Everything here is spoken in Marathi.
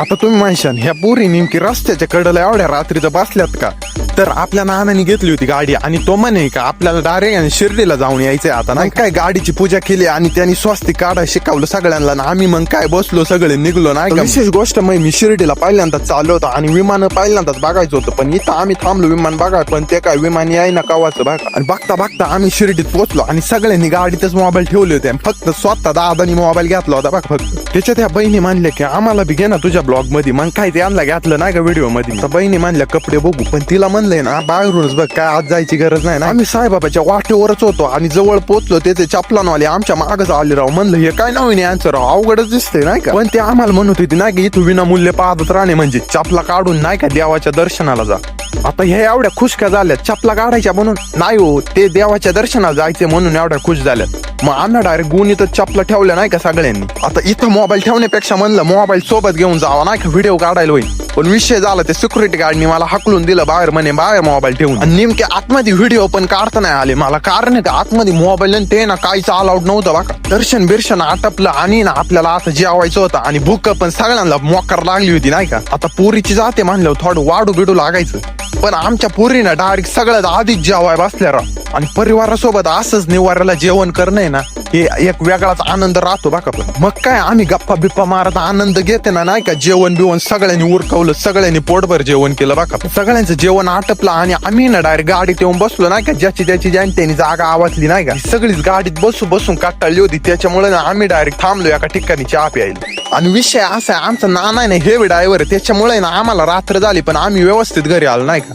आता तुम्ही म्हणशाल ह्या पोरी नेमकी रस्त्याच्या कडेला एवढ्या रात्रीचं बसल्यात का? तर आपल्या नानाने घेतली होती गाडी आणि तो म्हणे का आपल्याला डायरेक्ट शिर्डीला जाऊन यायचंय. आता नाही काय गाडीची पूजा केली आणि त्यांनी स्वस्तिक काढा शिकवलं सगळ्यांना ना आम्ही मग काय बसलो सगळे निघलो नाही का. विशेष गोष्ट मग मी शिर्डीला पहिल्यांदाच चाललो होतो आणि विमान पहिल्यांदाच बघायचं होतं, पण इथं आम्ही थांबलो विमान बघा, पण ते काय विमान याय ना कवाचं बघा. आणि बघता बघता आम्ही शिर्डीत पोहोचलो आणि सगळ्यांनी गाडीतच मोबाईल ठेवले होते. फक्त स्वतः दादानी मोबाईल घेतला होता बघ फक्त. त्याच्यात त्या बहिणी म्हणल्या की आम्हाला बी घे ना तुझ्या ब्लॉग मध्ये. मग काय त्यांना घेतलं नाही का व्हिडिओ मध्ये. तर बहिणी म्हणल्या कपडे बघू, पण तिला म्हणलंय ना बाहेरूनच बघ काय आज जायची गरज नाही ना. आम्ही साईबाबाच्या वाटेवरच होतो आणि जवळ पोहोचलो त्याचे चपलानवाले आमच्या मागच आले राव. म्हणलं हे काय नवीन यांचं राव अवघडच दिसतंय नाही का. पण ते आम्हाला म्हणत होती नाही का इथं विनामूल्य पाहत राहणे म्हणजे चपला काढून नाही का देवाच्या दर्शनाला जा. आता हे एवढ्या खुश का झाल्यात चपला काढायच्या म्हणून नाही हो, ते देवाच्या दर्शनाला जायचे म्हणून एवढ्या खुश झाल्यात. मग आम्ही डायरेक्ट गुणीतच चपला ठेवल्या नाही का सगळ्यांनी. आता इथं मोबाईल ठेवण्यापेक्षा म्हणलं मोबाईल सोबत घेऊन जावा नाही का व्हिडिओ काढायला होईल. पण विषय झाला ते सिक्युरिटी गार्डनी मला हाकलून दिलं बाहेर, म्हणे बाहेर मोबाईल ठेवून. आणि नेमके आतमध्ये व्हिडिओ पण काढता नाही आले मला, कारण का आतमध्ये मोबाईल ते ना काहीच अलाउड नव्हतं बघा. दर्शन बिर्शन आटपलं आणि ना आपल्याला आता जेवायचं होतं आणि भूक पण सगळ्यांना मोकार लागली होती नाही का. आता पोरीची जाते म्हणलं थोडं वाढू बिडू लागायचं, पण आमच्या पोरीनं डायरेक्ट सगळ्यात आधीच जेवाय बसल्या राव. आणि परिवारासोबत असंच निवाराला जेवण करणं ना हे एक वेगळाच आनंद राहतो बघा. मग काय आम्ही गप्पा बिप्पा मारत आनंद घेते ना नाही का. जेवण बिवण सगळ्यांनी उरकवलं, सगळ्यांनी पोटभर जेवण केलं बघा. सगळ्यांचं जेवण आटपलं आणि आम्ही ना डायरेक्ट गाडीत येऊन बसलो नाही का. ज्याची त्यांनी जागा आवाजली नाही का. सगळीच गाडीत बसून काटाळली होती, त्याच्यामुळे ना आम्ही डायरेक्ट थांबलो एका ठिकाणी चहा प्यायला. आणि विषय असा आहे आमचा नाना आहे ना हेवी ड्रायव्हर, त्याच्यामुळे ना आम्हाला रात्र झाली पण आम्ही व्यवस्थित घरी आलो नाही का.